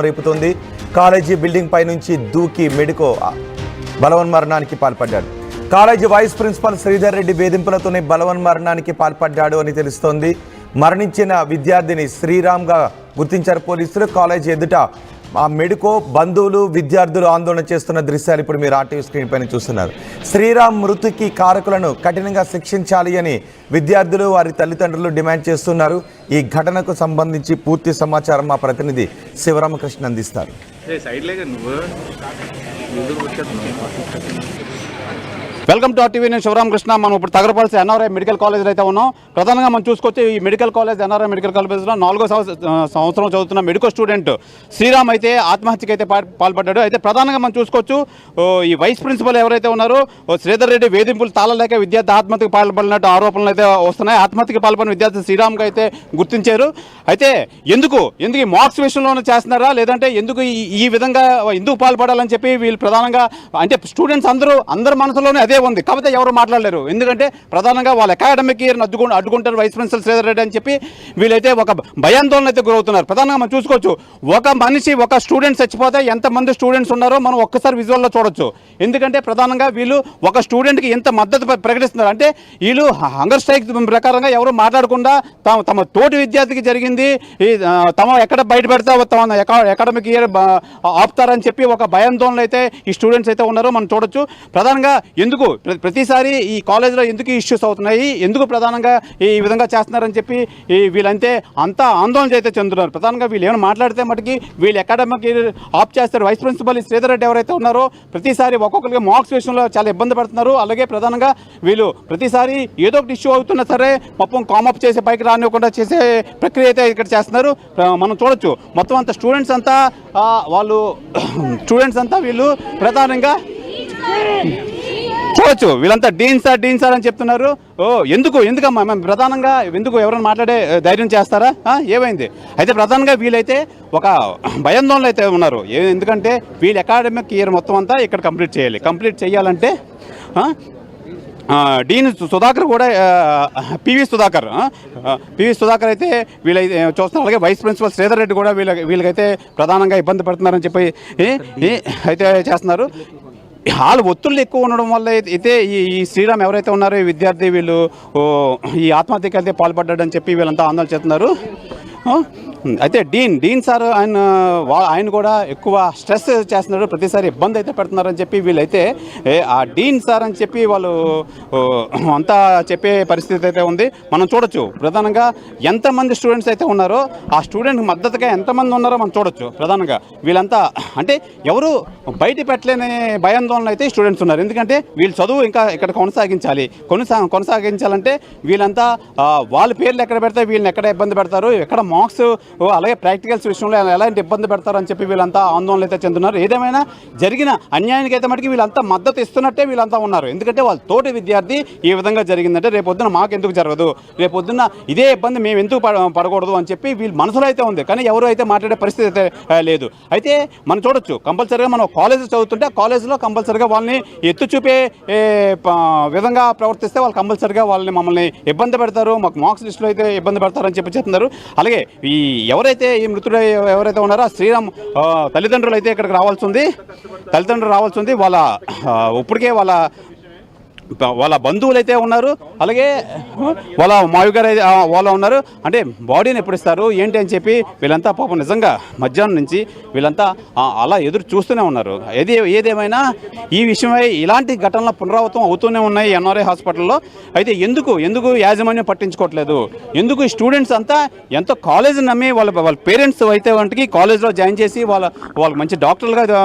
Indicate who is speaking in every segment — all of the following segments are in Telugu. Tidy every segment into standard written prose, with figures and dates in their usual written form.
Speaker 1: రేపుతోంది. కాలేజీ బిల్డింగ్ పై నుంచి దూకి మెడికో బలవన్మరణానికి పాల్పడ్డాడు. College vice principal Sridhar Reddy వేధింపులతోనే బలవన్మరణానికి పాల్పడ్డాడు అని తెలుస్తోంది. మరణించిన విద్యార్థిని శ్రీరామ్గా గుర్తించారు పోలీసులు. కాలేజీ ఎదుట ఆ మెడికో బంధువులు విద్యార్థులు ఆందోళన చేస్తున్న దృశ్యాలు ఇప్పుడు మీరు ఆర్టీవీ స్క్రీన్ పైన చూస్తున్నారు. శ్రీరామ్ మృతికి కారకులను కఠినంగా శిక్షించాలి అని విద్యార్థులు వారి తల్లిదండ్రులు డిమాండ్ చేస్తున్నారు. ఈ ఘటనకు సంబంధించి పూర్తి సమాచారం మా ప్రతినిధి శివరామకృష్ణ అందిస్తారు.
Speaker 2: Welcome to RTV. నేను శివరామకృష్ణ. మనం ఇప్పుడు తగరపల్లి ఎన్ఆర్ఐ మెడికల్ కాలేజ్లో అయితే ఉన్నాం. ప్రధానంగా మనం చూసుకొచ్చి ఈ మెడికల్ కాలేజ్ ఎన్ఆర్ఐ మెడికల్ కాలేజ్లో 4వ సంవత్సరం చదువుతున్న మెడికల్ స్టూడెంట్ శ్రీరామ్ అయితే ఆత్మహత్యకి అయితే పాల్పడ్డాడు. అయితే ప్రధానంగా మనం చూసుకోవచ్చు ఈ వైస్ ప్రిన్సిపల్ ఎవరైతే ఉన్నారో శ్రీధర్ రెడ్డి వేధింపులు తాళలేక విద్యార్థి ఆత్మహత్యకి పాల్పడినట్టు ఆరోపణలు అయితే వస్తున్నాయి. ఆత్మహత్యకి పాల్పడిన విద్యార్థి శ్రీరామ్కి అయితే గుర్తించారు. అయితే ఎందుకు ఈ మార్క్స్ విషయంలోనే చేస్తున్నారా, లేదంటే ఎందుకు ఈ విధంగా ఎందుకు పాల్పడాలని చెప్పి వీళ్ళు ప్రధానంగా అంటే స్టూడెంట్స్ అందరి మనసులోనే అదే ఉంది. కాకపోతే ఎవరు మాట్లాడలేరు. ఎందుకంటే ప్రధానంగా వాళ్ళ అకాడమిక్ ఇయర్ అడ్డుకుంటారు వైస్ ప్రిన్సిపల్ శ్రీధర్ రెడ్డి అని చెప్పి వీళ్ళైతే ఒక భయాందోళన అయితే గురవుతున్నారు. ప్రధానంగా మనం చూసుకోవచ్చు ఒక స్టూడెంట్ చచ్చిపోతే ఎంతమంది స్టూడెంట్స్ ఉన్నారో మనం ఒక్కసారి విజువల్లో చూడొచ్చు. ఎందుకంటే ప్రధానంగా వీళ్ళు ఒక స్టూడెంట్కి ఎంత మద్దతు ప్రకటిస్తున్నారు అంటే వీళ్ళు హంగర్ స్ట్రైక్ ప్రకారంగా ఎవరు మాట్లాడకుండా తమ తోటి విద్యార్థికి జరిగింది తమ ఎక్కడ బయట పెడతా తమ అకాడమిక్ ఇయర్ ఆపుతారని చెప్పి ఒక భయాందోళన అయితే ఈ స్టూడెంట్స్ అయితే ఉన్నారో మనం చూడొచ్చు. ప్రధానంగా ఎందుకు ప్రతిసారి ఈ కాలేజ్లో ఎందుకు ఇష్యూస్ అవుతున్నాయి, ఎందుకు ప్రధానంగా ఈ విధంగా చేస్తున్నారని చెప్పి వీళ్ళంతే అంతా ఆందోళన అయితే చెందుతున్నారు. ప్రధానంగా వీళ్ళు ఏమైనా మాట్లాడితే మటుకి వీళ్ళు అకాడమిక్ ఆఫ్ చేస్తారు. వైస్ ప్రిన్సిపల్ శ్రీధర్ రెడ్డి ఎవరైతే ఉన్నారో ప్రతిసారి ఒక్కొక్కరికి మార్క్స్ విషయంలో చాలా ఇబ్బంది పడుతున్నారు. అలాగే ప్రధానంగా వీళ్ళు ప్రతిసారి ఏదో ఒకటి ఇష్యూ అవుతున్నా సరే మొత్తం కామప్ చేసే పైకి రానివ్వకుండా చేసే ప్రక్రియ అయితే ఇక్కడ చేస్తున్నారు. మనం చూడొచ్చు మొత్తం అంతా స్టూడెంట్స్ అంతా వీళ్ళు ప్రధానంగా చూడొచ్చు. వీళ్ళంతా డీన్ సార్ అని చెప్తున్నారు. ఎందుకమ్మా మేము ప్రధానంగా ఎవరైనా మాట్లాడే ధైర్యం చేస్తారా, ఏమైంది? అయితే ప్రధానంగా వీళ్ళైతే ఒక భయాందోళనలు అయితే ఉన్నారు. ఎందుకంటే వీళ్ళు అకాడమిక్ ఇయర్ మొత్తం అంతా ఇక్కడ కంప్లీట్ చేయాలంటే డీన్ సుధాకర్ కూడా పివి సుధాకర్ అయితే వీళ్ళైతే చూస్తున్నారు. అలాగే వైస్ ప్రిన్సిపల్ శ్రీధర్ రెడ్డి కూడా వీళ్ళకైతే ప్రధానంగా ఇబ్బంది పడుతున్నారని చెప్పి అయితే చేస్తున్నారు. వాళ్ళ ఒత్తిళ్ళు ఎక్కువ ఉండడం వల్ల అయితే ఈ శ్రీరామ్ ఎవరైతే ఉన్నారో ఈ విద్యార్థి వీళ్ళు ఈ ఆత్మహత్యకి అయితే పాల్పడ్డాడని చెప్పి వీళ్ళంతా ఆందోళన చేస్తున్నారు. అయితే డీన్ సార్ ఆయన కూడా ఎక్కువ స్ట్రెస్ చేస్తున్నారు. ప్రతిసారి ఇబ్బంది అయితే పెడుతున్నారని చెప్పి వీళ్ళైతే ఆ డీన్ సార్ అని చెప్పి వాళ్ళు అంతా చెప్పే పరిస్థితి అయితే ఉంది. మనం చూడొచ్చు ప్రధానంగా ఎంతమంది స్టూడెంట్స్ అయితే ఉన్నారో ఆ స్టూడెంట్ మద్దతుగా ఎంతమంది ఉన్నారో మనం చూడొచ్చు. ప్రధానంగా వీళ్ళంతా అంటే ఎవరు బయట పెట్టలేని భయాందోళన అయితే స్టూడెంట్స్ ఉన్నారు. ఎందుకంటే వీళ్ళు చదువు ఇంకా ఇక్కడ కొనసాగించాలంటే వీళ్ళంతా వాళ్ళ పేర్లు ఎక్కడ పెడితే వీళ్ళని ఎక్కడ ఇబ్బంది పెడతారు, ఎక్కడ మార్క్స్ అలాగే ప్రాక్టికల్స్ విషయంలో ఎలాంటి ఇబ్బంది పెడతారని చెప్పి వీళ్ళంతా ఆందోళన అయితే చెందుతున్నారు. ఏదేమైనా జరిగిన అన్యాయానికి అయితే మటుకు వీళ్ళంతా మద్దతు ఇస్తున్నట్టే వీళ్ళంతా ఉన్నారు. ఎందుకంటే వాళ్ళ తోటి విద్యార్థి ఈ విధంగా జరిగిందంటే రేపొద్దున మాకు ఎందుకు జరగదు, రేపొద్దున ఇదే ఇబ్బంది మేము ఎందుకు పడకూడదు అని చెప్పి వీళ్ళ మనసులో అయితే ఉంది. కానీ ఎవరు అయితే మాట్లాడే పరిస్థితి అయితే లేదు. అయితే మనం చూడొచ్చు కంపల్సరీగా మనం కాలేజ్ చదువుతుంటే కాలేజ్లో కంపల్సరీగా వాళ్ళని ఎత్తు చూపే విధంగా ప్రవర్తిస్తే వాళ్ళు కంపల్సరీగా మమ్మల్ని ఇబ్బంది పెడతారు, మాకు మార్క్స్ లిస్టులో అయితే ఇబ్బంది పెడతారని చెప్పి చెప్తున్నారు. అలాగే ఎవరైతే ఈ మృతుడు ఎవరైతే ఉన్నారో శ్రీరామ్ తల్లిదండ్రులు అయితే ఇక్కడికి రావాల్సి ఉంది. వాళ్ళ ఇప్పటికే వాళ్ళ బంధువులు అయితే ఉన్నారు. అలాగే వాళ్ళ మావి గారు వాళ్ళు ఉన్నారు. అంటే బాడీని ఎప్పుడు ఇస్తారు ఏంటి అని చెప్పి వీళ్ళంతా పాపం నిజంగా మధ్యాహ్నం నుంచి వీళ్ళంతా అలా ఎదురు చూస్తూనే ఉన్నారు. ఏదేమైనా ఈ విషయమై ఇలాంటి ఘటనలు పునరావృతం అవుతూనే ఉన్నాయి ఎన్ఆర్ఐ హాస్పిటల్లో. అయితే ఎందుకు యాజమాన్యం పట్టించుకోవట్లేదు, ఎందుకు ఈ స్టూడెంట్స్ అంతా ఎంతో కాలేజ్ నమ్మి వాళ్ళ పేరెంట్స్ అయితే వంటికి కాలేజ్లో జాయిన్ చేసి వాళ్ళు మంచి డాక్టర్లుగా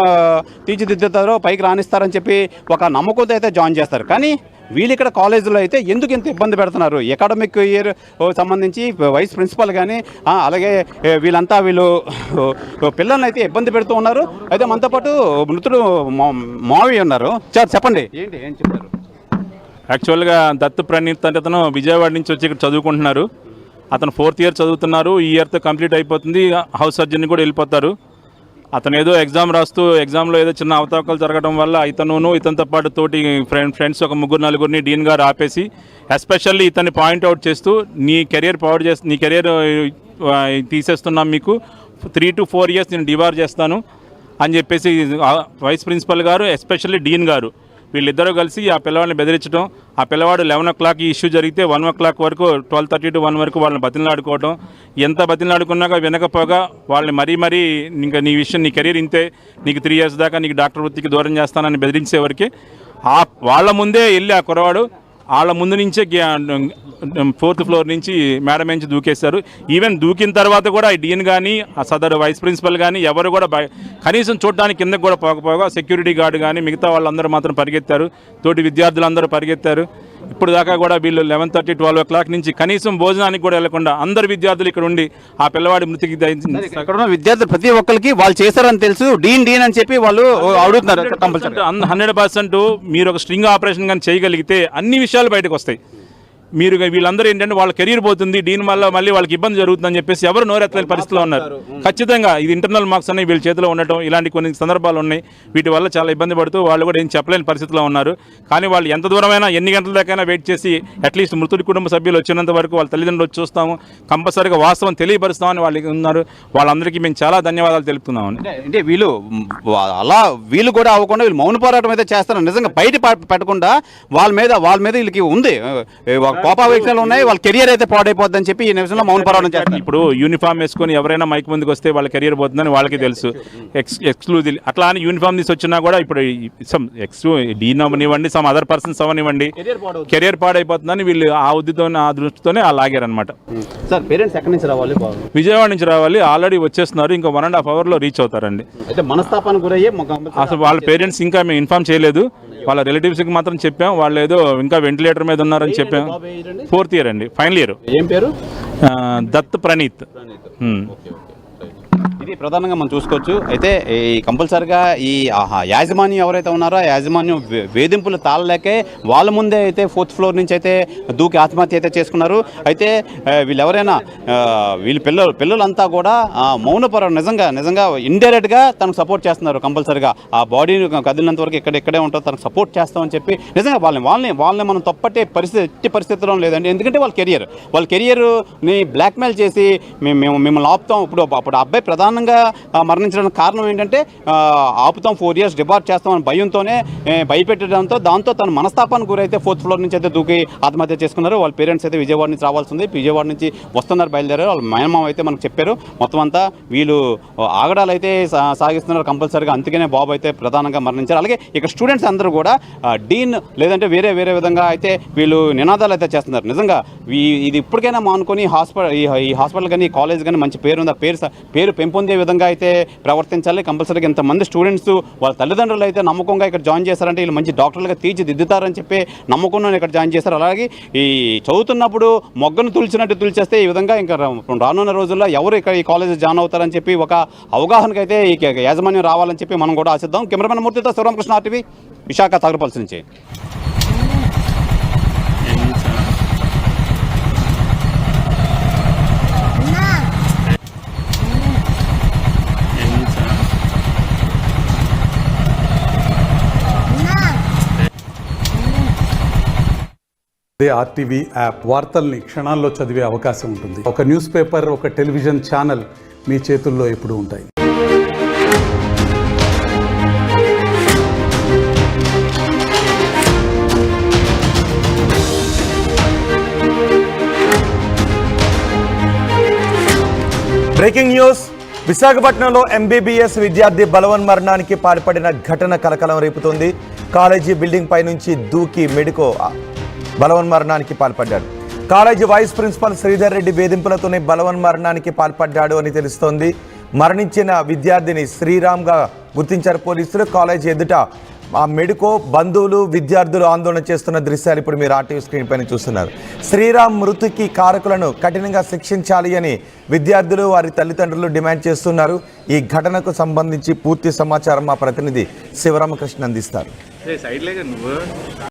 Speaker 2: తీర్చిదిద్దుతారో పైకి రాణిస్తారని చెప్పి ఒక నమ్మకంతో అయితే జాయిన్ చేస్తారు. కానీ వీళ్ళు ఇక్కడ కాలేజీలో అయితే ఎందుకు ఇంత ఇబ్బంది పెడుతున్నారు? అకాడమిక్ ఇయర్ సంబంధించి వైస్ ప్రిన్సిపల్ కానీ అలాగే వీళ్ళు పిల్లల్ని అయితే ఇబ్బంది పెడుతూ ఉన్నారు. అయితే మనతో పాటు మృతుడు మావి ఉన్నారు. చెప్పండి ఏం చెప్తారు?
Speaker 3: యాక్చువల్గా దత్తు ప్రణీత్ అంటే అతను విజయవాడ నుంచి వచ్చి ఇక్కడ చదువుకుంటున్నారు. అతను 4th ఇయర్ చదువుతున్నారు. ఈ ఇయర్తో కంప్లీట్ అయిపోతుంది. హౌస్ సర్జన్ కూడా వెళ్ళిపోతారు. అతను ఏదో ఎగ్జామ్ రాస్తూ ఎగ్జామ్లో ఏదో చిన్న అవతావకాలు జరగడం వల్ల ఇతనితో పాటు తోటి ఫ్రెండ్స్ ఒక 3-4 డీన్ గారు ఆపేసి ఎస్పెషల్లీ ఇతన్ని పాయింట్అవుట్ చేస్తూ నీ కెరియర్ తీసేస్తున్నాం, మీకు 3 to 4 years నేను డిబార్ చేస్తాను అని చెప్పేసి వైస్ ప్రిన్సిపల్ గారు, ఎస్పెషల్లీ డీన్ గారు వీళ్ళిద్దరూ కలిసి ఆ పిల్లవాడిని బెదిరించడం, ఆ పిల్లవాడు 11 o'clock ఈ ఇష్యూ జరిగితే 1 o'clock వరకు 12:30 to 1 వరకు వాళ్ళని బతిలాడుకోవడం, ఎంత బతిలాడుకున్నాక వినకపోగా వాళ్ళని మరీ ఇంకా నీ విషయం, నీ కెరీర్ ఇంతే, నీకు 3 years దాకా నీకు డాక్టర్ వృత్తికి దూరం చేస్తానని బెదిరించేవరకు వాళ్ళ ముందే వెళ్ళి ఆ కురవాడు వాళ్ళ ముందు నుంచే 4th floor నుంచి మేడం నుంచి దూకేశారు. ఈవెన్ దూకిన తర్వాత కూడా ఈ డీన్ కానీ ఆ సదరు వైస్ ప్రిన్సిపల్ కానీ ఎవరు కూడా కనీసం చూడడానికి కిందకు కూడా పోకపోగా సెక్యూరిటీ గార్డు కానీ మిగతా వాళ్ళందరూ మాత్రం పరిగెత్తారు, తోటి విద్యార్థులందరూ పరిగెత్తారు. ఇప్పుడు దాకా కూడా వీళ్ళు 11:30, 12 o'clock నుంచి కనీసం భోజనానికి కూడా వెళ్లకుండా అందరు విద్యార్థులు ఇక్కడ ఉండి ఆ పిల్లవాడి మృతికి
Speaker 2: ఇక్కడ ఉన్న విద్యార్థులు ప్రతి ఒక్కరికి వాళ్ళు చేశారని తెలుసు, డీన్ అని చెప్పి వాళ్ళు అడుగుతున్నారు.
Speaker 3: 100% మీరు ఒక స్ట్రింగ్ ఆపరేషన్ కానీ చేయగలిగితే అన్ని విషయాలు బయటకు వస్తాయి. మీరు వీళ్ళందరూ ఏంటంటే వాళ్ళ కెరీర్ పోతుంది, దీని వల్ల మళ్ళీ వాళ్ళకి ఇబ్బంది జరుగుతుందని చెప్పేసి ఎవరు నోరెత్తలేని పరిస్థితిలో ఉన్నారు. ఖచ్చితంగా ఇది ఇంటర్నల్ మార్క్స్ అనేవి వీళ్ళ చేతిలో ఉండటం, ఇలాంటి కొన్ని సందర్భాలు ఉన్నాయి. వీటి వల్ల చాలా ఇబ్బంది పడుతూ వాళ్ళు కూడా ఏం చెప్పలేని పరిస్థితిలో ఉన్నారు. కానీ వాళ్ళు ఎంత దూరమైనా ఎన్ని గంటల దాకైనా వెయిట్ చేసి అట్లీస్ట్ మృతుడి కుటుంబ సభ్యులు వచ్చినంత వరకు వాళ్ళ తల్లిదండ్రులు వచ్చి చూస్తాము, కంపల్సరీగా వాస్తవం తెలియపరుస్తామని వాళ్ళకి ఉన్నారు. వాళ్ళందరికీ మేము చాలా ధన్యవాదాలు తెలుపుతున్నామని.
Speaker 2: అంటే వీళ్ళు కూడా అవ్వకుండా వీళ్ళు మౌన పోరాటం అయితే చేస్తారు. నిజంగా బయట పెట్టకుండా వాళ్ళ మీద వీళ్ళకి ఉంది కోపావేక్షాలు ఉన్నాయి, వాళ్ళ కెరియర్ అయితే పాడైపోద్దని చెప్పి ఈ నిమిషంలో మౌన పోరాటం చేస్తారు.
Speaker 3: ఇప్పుడు యూనిఫామ్ వేసుకొని ఎవరైనా మైక్ ముందుకు వస్తే వాళ్ళ కెరియర్ పోతుందని వాళ్ళకి తెలుసు. ఎక్స్క్లూజివ్ అట్లా అని యూనిఫామ్ తీసి వచ్చినా కూడా ఇప్పుడు డీన్ అవనివ్వండి, సమ్ అదర్ పర్సన్స్ అవనివ్వండి, కెరియర్ పాడైపోతుందని వీళ్ళు ఆ దృష్టితోనే లాగారనమాట.
Speaker 2: సార్ పేరెంట్స్ ఎక్కడి నుంచి రావాలి?
Speaker 3: విజయవాడ నుంచి రావాలి, ఆల్రెడీ వచ్చేస్తున్నారు, ఇంకా 1.5 hourలో రీచ్ అవుతారండి.
Speaker 2: అయితే మనస్తాపానికి గురయ్యే
Speaker 3: అసలు వాళ్ళ పేరెంట్స్ ఇంకా మేము ఇన్ఫార్మ్ చేయలేదు, వాళ్ళ రిలేటివ్స్కి మాత్రం చెప్పాం. వాళ్ళు ఏదో ఇంకా వెంటిలేటర్ మీద ఉన్నారని చెప్పాం. 4th year అండి, ఫైనల్ ఇయర్.
Speaker 2: ఏం పేరు?
Speaker 3: దత్ ప్రణీత్.
Speaker 2: ఇది ప్రధానంగా మనం చూసుకోవచ్చు. అయితే ఈ కంపల్సరిగా ఈ యాజమాన్యం ఎవరైతే ఉన్నారో ఆ యాజమాన్యం వేధింపులు తాళలేకే వాళ్ళ ముందే అయితే 4th floor నుంచి అయితే దూకి ఆత్మహత్య అయితే చేసుకున్నారు. అయితే వీళ్ళు ఎవరైనా వీళ్ళ పిల్లలంతా కూడా మౌనపరం నిజంగా ఇండైరెక్ట్గా తనకు సపోర్ట్ చేస్తున్నారు. కంపల్సరిగా ఆ బాడీని కదిలినంత వరకు ఇక్కడే ఉంటారు, తనకు సపోర్ట్ చేస్తామని చెప్పి నిజంగా వాళ్ళని మనం తప్పట్టే ఎట్టి పరిస్థితిలో లేదండి. ఎందుకంటే వాళ్ళ కెరియర్ని బ్లాక్మెయిల్ చేసి మేము మిమ్మల్ని ఆపుతాం. అప్పుడు అబ్బాయి ప్రధానంగా మరణించడానికి కారణం ఏంటంటే ఆపుతాం, 4 years డిబార్ చేస్తామని భయంతోనే భయపెట్టడంతో దాంతో తన మనస్తాపానికి గురైతే 4th floor నుంచి అయితే దూకి ఆత్మహత్య చేసుకున్నారు. వాళ్ళ పేరెంట్స్ అయితే విజయవాడ నుంచి రావాల్సి ఉంది, విజయవాడ నుంచి వస్తున్నారు, బయలుదేరారు. వాళ్ళ మేనమామ అయితే మనకు చెప్పారు మొత్తం అంతా వీళ్ళు ఆగడాలు అయితే సాగిస్తున్నారు కంపల్సరీగా. అందుకనే బాబు అయితే ప్రధానంగా మరణించారు. అలాగే ఇక్కడ స్టూడెంట్స్ అందరూ కూడా డీన్ లేదంటే వేరే విధంగా అయితే వీళ్ళు నినాదాలు అయితే చేస్తున్నారు. నిజంగా ఇది ఇప్పటికైనా మానుకొని ఈ హాస్పిటల్ కానీ కాలేజ్ కానీ మంచి పేరు ఉంది, పేరు పెంపొందే విధంగా అయితే ప్రవర్తించాలి. కంపల్సరీగా ఇంతమంది స్టూడెంట్స్ వాళ్ళ తల్లిదండ్రులు అయితే నమ్మకంగా ఇక్కడ జాయిన్ చేశారంటే వీళ్ళు మంచి డాక్టర్లుగా తీర్చిదిద్దుతారని చెప్పి నమ్మకంలో ఇక్కడ జాయిన్ చేశారు. అలాగే ఈ చదువుతున్నప్పుడు మొగ్గను తులిచినట్టు తులిచేస్తే ఈ విధంగా ఇంకా రానున్న రోజుల్లో ఎవరు ఇక్కడ ఈ కాలేజ్ జాయిన్ అవుతారని చెప్పి ఒక అవగాహనకైతే ఈ యాజమాన్యం రావాలని చెప్పి మనం కూడా ఆశిద్దాం. కెమెరామెన్ మూర్తితో శివరామకృష్ణ, RTV, విశాఖ, తాగరపల్సి నుంచి.
Speaker 4: RTV యాప్ వార్తల్ని క్షణాల్లో చదివే అవకాశం ఉంటుంది. ఒక న్యూస్ పేపర్, ఒక టెలివిజన్ ఛానల్ మీ చేతుల్లో ఎప్పుడూ ఉంటాయి.
Speaker 1: Breaking news. విశాఖపట్నంలో MBBS విద్యార్థి బలవన్మరణానికి పాల్పడిన ఘటన కలకలం రేపుతోంది. కాలేజీ బిల్డింగ్ పై నుంచి దూకి మెడికో బలవన్మరణానికి పాల్పడ్డాడు. College vice principal Sridhar Reddy వేధింపులతోనే బలవన్మరణానికి పాల్పడ్డాడు అని తెలుస్తోంది. మరణించిన విద్యార్థిని శ్రీరామ్గా గుర్తించారు పోలీసులు. కాలేజీ ఎదుట ఆ మెడికో బంధువులు, విద్యార్థులు ఆందోళన చేస్తున్న దృశ్యాలు ఇప్పుడు మీరు RTV స్క్రీన్ పైన చూస్తున్నారు. శ్రీరామ్ మృతికి కారకులను కఠినంగా శిక్షించాలి అని విద్యార్థులు, వారి తల్లిదండ్రులు డిమాండ్ చేస్తున్నారు. ఈ ఘటనకు సంబంధించి పూర్తి సమాచారం మా ప్రతినిధి శివరామకృష్ణ అందిస్తారు.